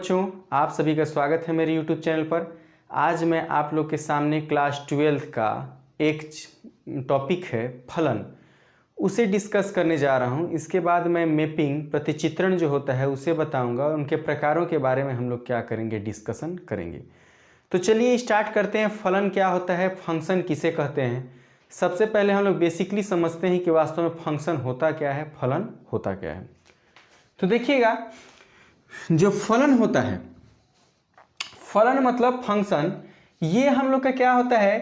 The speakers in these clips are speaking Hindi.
बच्चों, आप सभी का स्वागत है मेरे YouTube चैनल पर। आज मैं आप लोग के सामने क्लास 12 का एक टॉपिक है फलन, उसे डिस्कस करने जा रहा हूं। इसके बाद मैं मैपिंग प्रतिचित्रण जो होता है उसे बताऊंगा और उनके प्रकारों के बारे में हम लोग क्या करेंगे, डिस्कशन करेंगे। तो चलिए स्टार्ट करते हैं। फलन क्या होता है, फंक्शन किसे कहते हैं। सबसे पहले हम लोग बेसिकली समझते हैं कि वास्तव में फंक्शन होता क्या है, फलन होता क्या है। तो देखिएगा, जो फलन होता है, फलन मतलब फंक्शन, ये हम लोग का क्या होता है।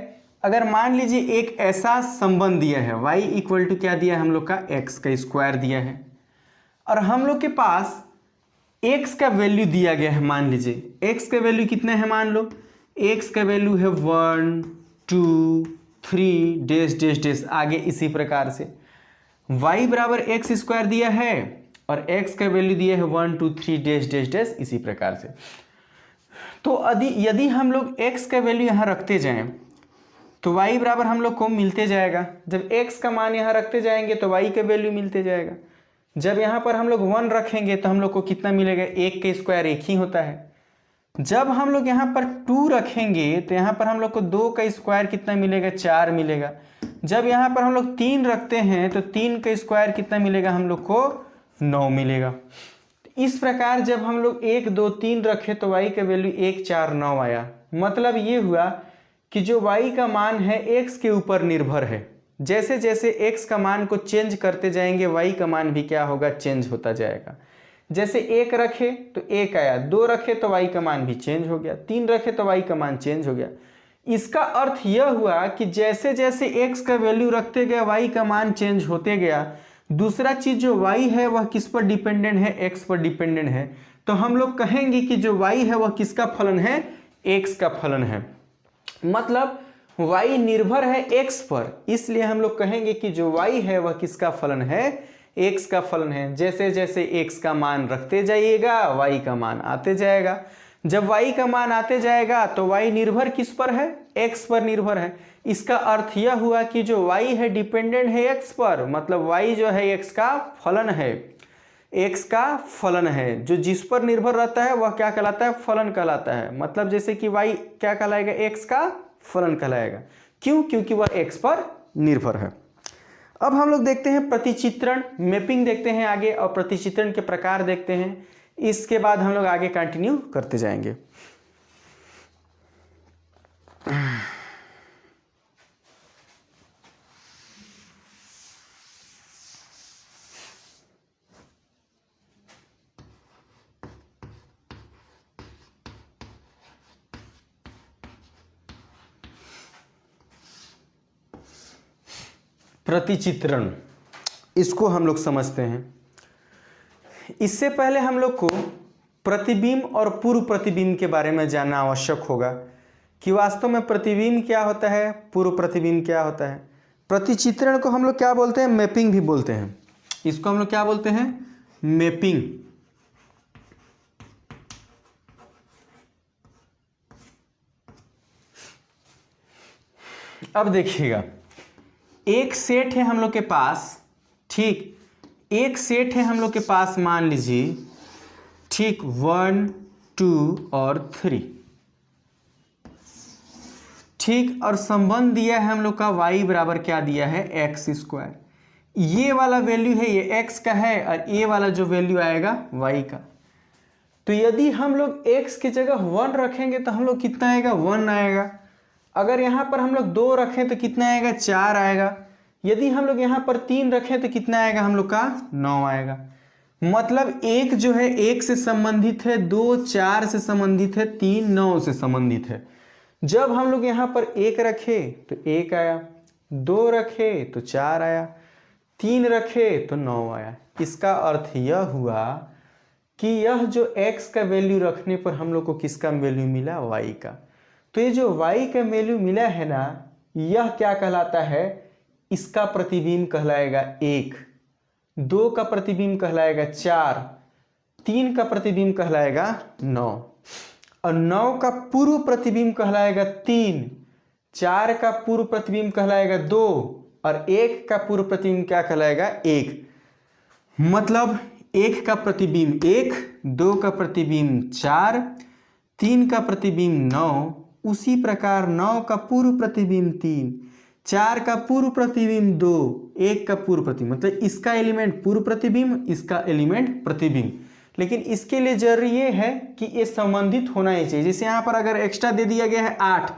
अगर मान लीजिए एक ऐसा संबंध दिया है, y इक्वल टू क्या दिया है हम लोग का, x का स्क्वायर दिया है, और हम लोग के पास x का वैल्यू दिया गया है। मान लीजिए x का वैल्यू कितना है, मान लो x का वैल्यू है 1 2 3 डैश डैश डैश, आगे इसी प्रकार से y बराबर एक्स स्क्वायर दिया है और x का वैल्यू दिया है 1 2 3 डैश डैश डैश, इसी प्रकार से। तो यदि हम लोग x का वैल्यू यहाँ रखते जाएं तो y बराबर हम लोग को मिलते जाएगा। जब x का मान यहाँ रखते जाएंगे तो y का वैल्यू मिलते जाएगा। जब यहाँ पर हम लोग 1 रखेंगे तो हम लोग को कितना मिलेगा, 1 का स्क्वायर 1 ही होता है। जब हम लोग यहाँ पर 2 रखेंगे तो यहाँ पर हम लोग को 2 का स्क्वायर कितना मिलेगा, 4 मिलेगा। जब यहाँ पर हम लोग 3 रखते हैं तो 3 का स्क्वायर कितना मिलेगा, हम लोग को 9 मिलेगा। इस प्रकार जब हम लोग 1 2 3 रखे तो y का वैल्यू 1 4 9 आया। मतलब ये हुआ कि जो y का मान है x के ऊपर निर्भर है। जैसे जैसे x का मान को चेंज करते जाएंगे y का मान भी क्या होगा, चेंज होता जाएगा। जैसे 1 रखे तो 1 आया, 2 रखे तो y का मान भी चेंज हो गया, 3 रखे तो y का मान चेंज हो गया। इसका अर्थ यह हुआ कि जैसे जैसे x का वैल्यू रखते गए y का मान चेंज होते गया। दूसरा चीज जो y है वह किस पर डिपेंडेंट है, x पर डिपेंडेंट है। तो हम लोग कहेंगे कि जो y है वह किसका फलन है, x का फलन है। मतलब y निर्भर है x पर, इसलिए हम लोग कहेंगे कि जो y है वह किसका फलन है, x का फलन है। जैसे जैसे x का मान रखते जाइएगा y का मान आते जाएगा। जब y का मान आते जाएगा तो y निर्भर किस पर है, x पर निर्भर है। इसका अर्थ यह हुआ कि जो y है डिपेंडेंट है x पर, मतलब y जो है x का फलन है, x का फलन है। जो जिस पर निर्भर रहता है वह क्या कहलाता है, फलन कहलाता है। मतलब जैसे कि y क्या कहलाएगा, x का फलन कहलाएगा। क्यों, क्योंकि वह x पर निर्भर है। अब हम लोग देखते हैं प्रतिचित्रण, मैपिंग देखते हैं आगे, और प्रतिचित्रण के प्रकार देखते हैं। इसके बाद हम लोग आगे कंटिन्यू करते जाएंगे। प्रतिचित्रण, इसको हम लोग समझते हैं। इससे पहले हम लोग को प्रतिबिंब और पूर्व प्रतिबिंब के बारे में जानना आवश्यक होगा कि वास्तव में प्रतिबिंब क्या होता है, पूर्व प्रतिबिंब क्या होता है। प्रतिचित्रण को हम लोग क्या बोलते हैं, मैपिंग भी बोलते हैं। इसको हम लोग क्या बोलते हैं, मैपिंग। अब देखिएगा, एक सेट है हम लोग के पास, ठीक, एक सेट है हम लोग के पास, मान लीजिए, ठीक, 1 2 और 3, ठीक, और संबंध दिया है हम लोग का y बराबर क्या दिया है, एक्स स्क्वायर। ये वाला वैल्यू है, ये x का है, और ये वाला जो वैल्यू आएगा y का। तो यदि हम लोग x की जगह 1 रखेंगे तो हम लोग कितना आएगा, 1 आएगा। अगर यहाँ पर हम लोग 2 रखें तो कितना आएगा, 4 आएगा। यदि हम लोग यहाँ पर 3 रखें तो कितना आएगा, हम लोग का 9 आएगा। मतलब एक जो है 1 से संबंधित है, 2 4 से संबंधित है, 3 9 से संबंधित है। जब हम लोग यहाँ पर 1 रखे तो 1 आया, 2 रखे तो 4 आया, 3 रखे तो 9 आया। इसका अर्थ यह हुआ कि यह जो x का वैल्यू रखने पर हम लोग को किसका वैल्यू मिला, y का। तो ये जो y का वैल्यू मिला है ना, यह क्या कहलाता है, इसका प्रतिबिंब कहलाएगा 1, 2 का प्रतिबिंब कहलाएगा 4, 3 का प्रतिबिंब कहलाएगा 9, और 9 का पूर्व प्रतिबिंब कहलाएगा 3, 4 का पूर्व प्रतिबिंब कहलाएगा 2, और 1 का पूर्व प्रतिबिंब क्या कहलाएगा, 1। मतलब 1 का प्रतिबिंब 1, 2 का प्रतिबिंब 4, 3 का प्रतिबिंब 9, उसी प्रकार 9 का पूर्व प्रतिबिंब 3, 4 का पूर्व प्रतिबिंब 2, 1 का पूर्व प्रतिबिंब, मतलब इसका एलिमेंट पूर्व प्रतिबिंब, इसका एलिमेंट प्रतिबिंब। लेकिन इसके लिए जरूरी ये है कि ये संबंधित होना ही चाहिए। जैसे यहाँ पर अगर एक्स्ट्रा दे दिया गया है 8,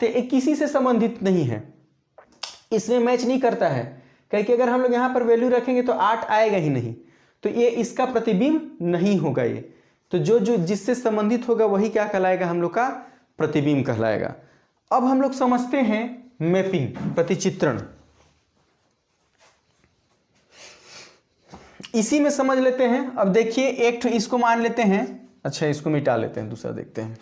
तो ये किसी से संबंधित नहीं है, इसमें मैच नहीं करता है, क्योंकि अगर हम लोग यहाँ पर वैल्यू रखेंगे तो 8 आएगा ही नहीं, तो ये इसका प्रतिबिंब नहीं होगा। ये तो जो जो जिससे संबंधित होगा वही क्या कहलाएगा, हम लोग का प्रतिबिंब कहलाएगा। अब हम लोग समझते हैं मैपिंग, प्रतिचित्रण। इसी में समझ लेते हैं। अब देखिए एक तो इसको मान लेते हैं, अच्छा इसको मिटा लेते हैं, दूसरा देखते हैं।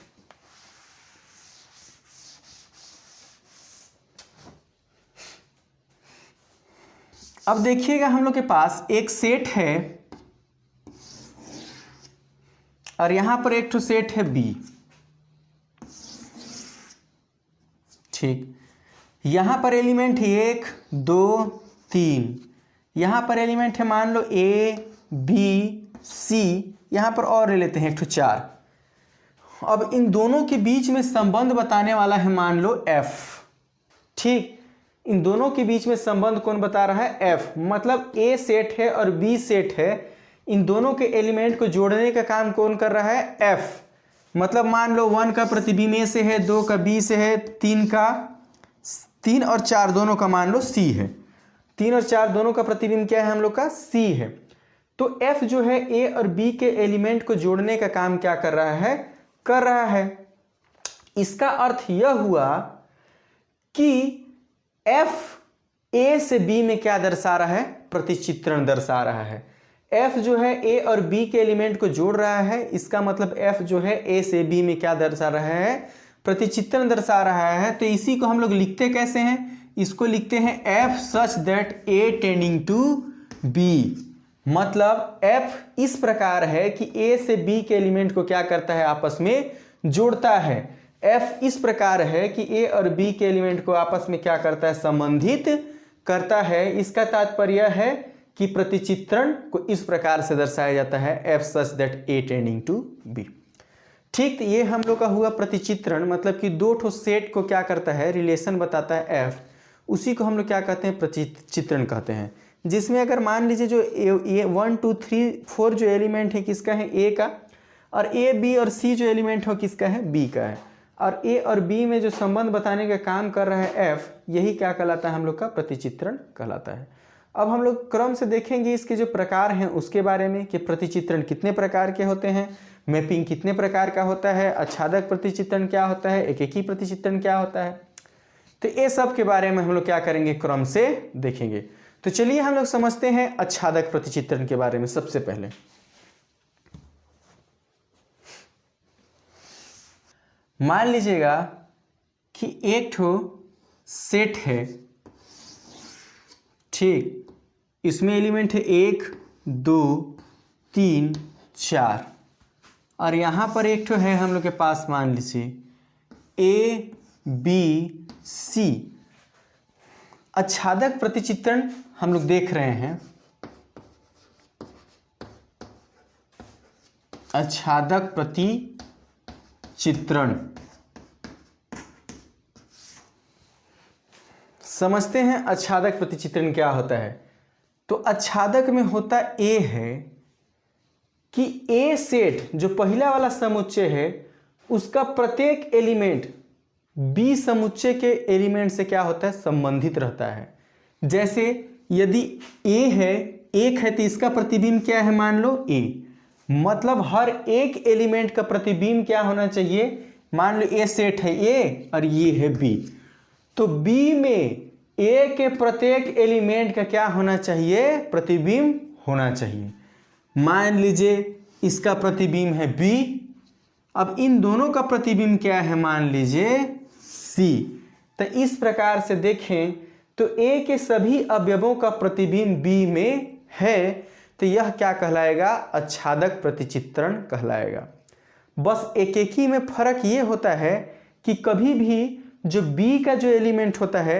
अब देखिएगा हम लोग के पास एक सेट है और यहां पर एक तो सेट है बी, ठीक। यहां पर एलिमेंट है 1, 2, 3, यहां पर एलिमेंट है मान लो ए, बी, सी, यहां पर और ले लेते हैं एक तो 4। अब इन दोनों के बीच में संबंध बताने वाला है मान लो एफ, ठीक। इन दोनों के बीच में संबंध कौन बता रहा है, एफ। मतलब ए सेट है और बी सेट है, इन दोनों के एलिमेंट को जोड़ने का काम कौन कर रहा है, एफ। मतलब मान लो 1 का प्रतिबिंब ए से है, 2 का बी से है, 3 और 4 दोनों का मान लो सी है, 3 और 4 दोनों का प्रतिबिंब क्या है हम लोग का, सी है। तो एफ जो है ए और बी के एलिमेंट को जोड़ने का काम क्या कर रहा है। इसका अर्थ यह हुआ कि एफ ए से बी में क्या दर्शा रहा है, प्रतिचित्रण दर्शा रहा है। एफ जो है ए और बी के एलिमेंट को जोड़ रहा है, इसका मतलब एफ जो है ए से बी में क्या दर्शा रहा है, प्रतिचित्रण दर्शा रहा है। तो इसी को हम लोग लिखते कैसे हैं, इसको लिखते हैं f such that a tending to b. मतलब एफ इस प्रकार है कि ए से बी के एलिमेंट को क्या करता है, आपस में जोड़ता है। एफ इस प्रकार है कि ए और बी के एलिमेंट को आपस में क्या करता है, संबंधित करता है। इसका तात्पर्य है कि प्रतिचित्रण को इस प्रकार से दर्शाया जाता है, f such that a tending to b, ठीक। तो ये हम लोग का हुआ प्रतिचित्रण, मतलब कि दो ठो सेट को क्या करता है, रिलेशन बताता है एफ, उसी को हम लोग क्या कहते हैं, प्रतिचित्रण कहते हैं। जिसमें अगर मान लीजिए जो ए 1 2 3 4 जो एलिमेंट है किसका है, ए का, और ए बी और सी जो एलिमेंट हो किसका है, बी का है, और ए और बी में जो संबंध बताने का काम कर रहा है एफ, यही क्या कहलाता है, हम लोग का प्रतिचित्रण कहलाता है। अब हम लोग क्रम से देखेंगे इसके जो प्रकार हैं उसके बारे में, कि प्रतिचित्रण कितने प्रकार के होते हैं, मैपिंग कितने प्रकार का होता है, आच्छादक प्रतिचित्रण क्या होता है, एकेकी प्रतिचित्रण क्या होता है। तो ये सब के बारे में हम लोग क्या करेंगे, क्रम से देखेंगे। तो चलिए हम लोग समझते हैं आच्छादक प्रतिचित्रण के बारे में। सबसे पहले मान लीजिएगा कि एक ठो सेट है, ठीक। इसमें एलिमेंट है 1 2 3 4, और यहाँ पर एक ठो है हम लोग के पास मान लीजिए ए बी सी। आच्छादक प्रतिचित्रण हम लोग देख रहे हैं, आच्छादक प्रतिचित्रण समझते हैं। आच्छादक प्रतिचित्रण क्या होता है, तो आच्छादक में होता ए है कि ए सेट जो पहला वाला समुच्चय है उसका प्रत्येक एलिमेंट बी समुच्चय के एलिमेंट से क्या होता है, संबंधित रहता है। जैसे यदि ए है, एक है, तो इसका प्रतिबिंब क्या है, मान लो ए। मतलब हर एक एलिमेंट का प्रतिबिंब क्या होना चाहिए, मान लो ए सेट है ए और ये है बी, तो बी में ए के प्रत्येक एलिमेंट का क्या होना चाहिए, प्रतिबिंब होना चाहिए। मान लीजिए इसका प्रतिबिंब है बी, अब इन दोनों का प्रतिबिंब क्या है, मान लीजिए सी। तो इस प्रकार से देखें तो ए के सभी अवयवों का प्रतिबिंब बी में है, तो यह क्या कहलाएगा, आच्छादक प्रतिचित्रण कहलाएगा। बस एकेकी में फर्क ये होता है कि कभी भी जो बी का जो एलिमेंट होता है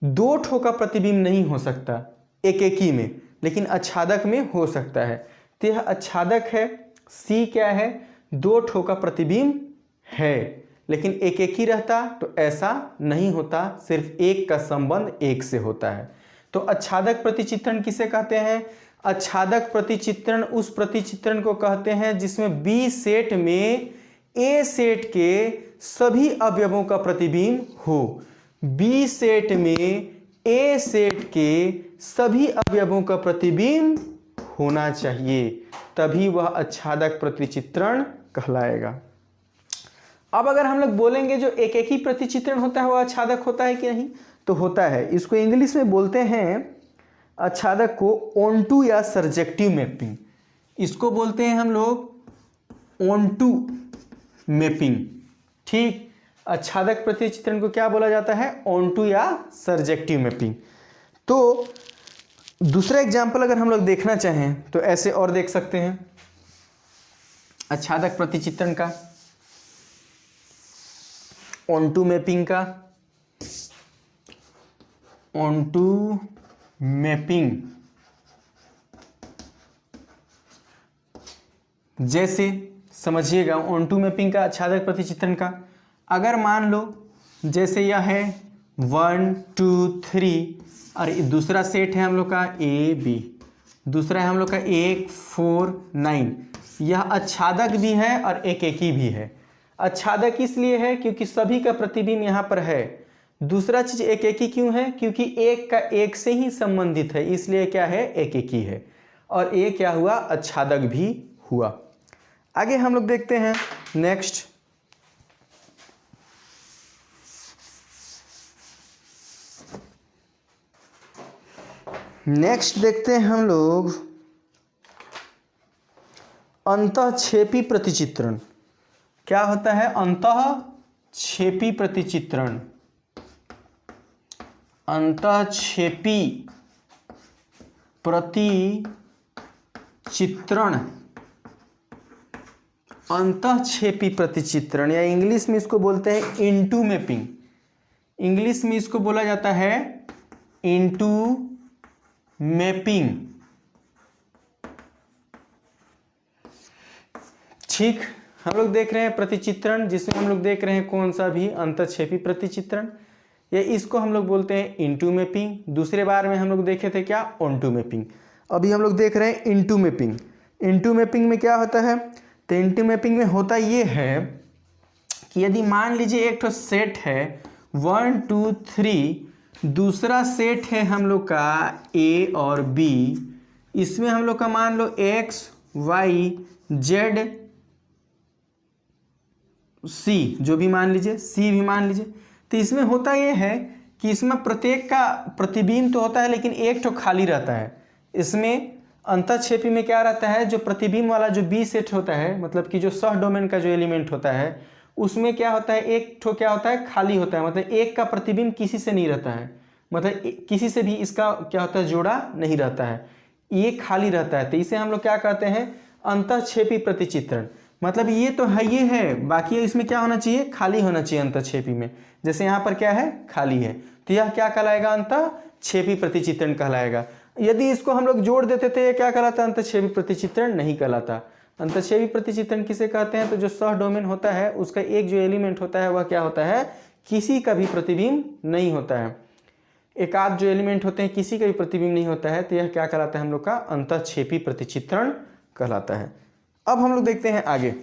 दो ठो का प्रतिबिंब नहीं हो सकता एकेकी में, लेकिन आच्छादक में हो सकता है। तो यह आच्छादक है। सी क्या है, दो ठो का प्रतिबिंब है, लेकिन एक एक ही रहता तो ऐसा नहीं होता, सिर्फ एक का संबंध एक से होता है। तो आच्छादक प्रतिचित्रण किसे कहते हैं? आच्छादक प्रतिचित्रण उस प्रतिचित्रण को कहते हैं जिसमें बी सेट में ए सेट के सभी अवयवों का प्रतिबिंब हो। बी सेट में ए सेट के सभी अवयवों का प्रतिबिंब होना चाहिए, तभी वह आच्छादक प्रतिचित्रण कहलाएगा। अब अगर हम लोग बोलेंगे जो एक एक ही प्रतिचित्रण होता है वह आच्छादक होता है कि नहीं, तो होता है। इसको इंग्लिश में बोलते हैं आच्छादक को ऑनटू या सर्जेक्टिव मैपिंग। इसको बोलते हैं हम लोग ऑनटू मैपिंग। ठीक, आच्छादक प्रतिचित्रण को क्या बोला जाता है? ऑनटू या सर्जेक्टिव मैपिंग। तो दूसरा एग्जाम्पल अगर हम लोग देखना चाहें तो ऐसे और देख सकते हैं आच्छादक प्रतिचित्रण का, ऑनटू मैपिंग का। ऑनटू मैपिंग जैसे समझिएगा, ऑनटू मैपिंग का आच्छादक प्रतिचित्रण का, अगर मान लो जैसे यह है 1 2 3 और दूसरा सेट है हम लोग का ए बी, दूसरा है हम लोग का 1 4 9, यह आच्छादक भी है और एक एक ही भी है। आच्छादक इसलिए है क्योंकि सभी का प्रतिबिंब यहाँ पर है। दूसरा चीज एक एक ही क्यों है? क्योंकि एक का एक से ही संबंधित है, इसलिए क्या है? एक एक ही है। और ये क्या हुआ? आच्छादक भी हुआ। आगे हम लोग देखते हैं नेक्स्ट, देखते हैं हम लोग अंतःक्षेपी प्रतिचित्रण। क्या होता है अंतःक्षेपी प्रतिचित्रण? अंतःक्षेपी प्रतिचित्रण, अंतःक्षेपी प्रतिचित्रण या इंग्लिश में इसको बोलते हैं इनटू मैपिंग। इंग्लिश में इसको बोला जाता है इनटू मैपिंग। ठीक, हम लोग देख रहे हैं प्रतिचित्रण जिसमें हम लोग देख रहे हैं कौन सा भी अंतःक्षेपी प्रतिचित्रण, या इसको हम लोग बोलते हैं इनटू मैपिंग। दूसरे बार में हम लोग देखे थे क्या? Onto mapping. अभी हम लोग देख रहे हैं इनटू मैपिंग। इनटू मैपिंग में क्या होता है? तो इनटू मैपिंग में होता ये है कि यदि मान लीजिए एक तो सेट है 1 2 3, दूसरा सेट है हम लोग का ए और बी, इसमें हम लोग का मान लो एक्स वाई जेड सी, जो भी मान लीजिए, सी भी मान लीजिए। तो इसमें होता यह है कि इसमें प्रत्येक का प्रतिबिंब तो होता है लेकिन एक तो खाली रहता है। इसमें अंतःक्षेपी में क्या रहता है? जो प्रतिबिंब वाला जो बी सेट होता है, मतलब कि जो सह डोमेन का जो एलिमेंट होता है, उसमें क्या होता है? एक ठो क्या होता है? खाली होता है। मतलब एक का प्रतिबिंब किसी से नहीं रहता है, मतलब किसी से भी इसका क्या होता है? जोड़ा नहीं रहता है, ये खाली रहता है। तो इसे हम लोग क्या कहते हैं? अंतःक्षेपी प्रतिचित्रण। मतलब ये तो है, ये है, बाकी इसमें क्या होना चाहिए? खाली होना चाहिए अंतःक्षेपी में। जैसे यहाँ पर क्या है? खाली है, तो यह क्या कहलाएगा? अंतःक्षेपी प्रतिचित्रण कहलाएगा। यदि इसको हम लोग जोड़ देते थे ये क्या कहलाता? अंतःक्षेपी प्रतिचित्रण नहीं कहलाता। अंतःक्षेपी प्रतिचित्रण किसे कहते हैं? तो जो सह डोमेन होता है उसका एक जो एलिमेंट होता है वह क्या होता है? किसी का भी प्रतिबिंब नहीं होता है। एक आध जो एलिमेंट होते हैं किसी का भी प्रतिबिंब नहीं होता है, तो यह क्या कहलाता है? हम लोग का अंतःक्षेपी प्रतिचित्रण कहलाता है। अब हम लोग देखते हैं आगे,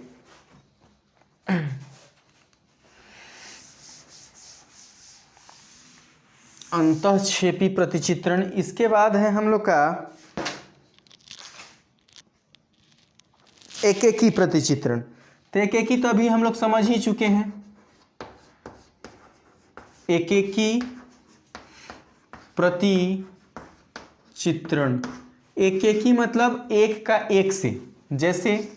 अंतःक्षेपी प्रतिचित्रण। इसके बाद है हम लोग का एकेकी प्रतिचित्रण। तो एकेकी तो अभी हम लोग समझ ही चुके हैं। एकेकी प्रतिचित्रण, एकेकी मतलब एक का एक से। जैसे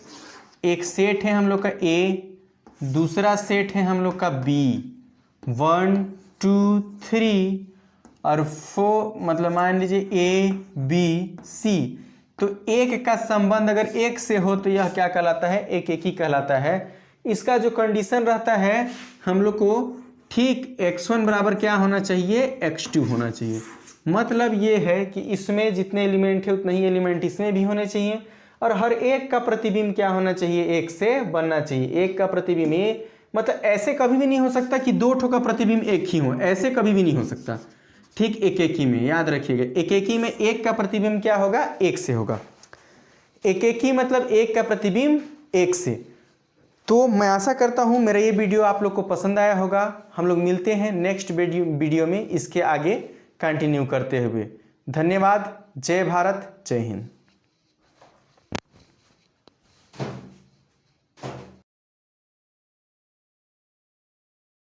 एक सेट है हम लोग का ए, दूसरा सेट है हम लोग का बी, 1 2 3 और 4, मतलब मान लीजिए ए बी सी। तो एक का संबंध अगर एक से हो तो यह क्या कहलाता है? एक एक ही कहलाता है। इसका जो कंडीशन रहता है हम लोग को, ठीक x1 बराबर क्या होना चाहिए? x2 होना चाहिए। मतलब ये है कि इसमें जितने एलिमेंट है उतने ही एलिमेंट इसमें भी होने चाहिए, और हर एक का प्रतिबिंब क्या होना चाहिए, एक से बनना चाहिए। एक का प्रतिबिंब ये मतलब ऐसे कभी भी नहीं हो सकता कि दो ठो का प्रतिबिंब एक ही हो, ऐसे कभी भी नहीं हो सकता। ठीक एकेकी में याद रखिएगा, एकेकी में एक का प्रतिबिंब क्या होगा, एक से होगा। एकेकी मतलब एक का प्रतिबिंब एक से। तो मैं आशा करता हूँ मेरा ये वीडियो आप लोग को पसंद आया होगा। हम लोग मिलते हैं नेक्स्ट वीडियो में इसके आगे कंटिन्यू करते हुए। धन्यवाद। जय भारत, जय हिंद।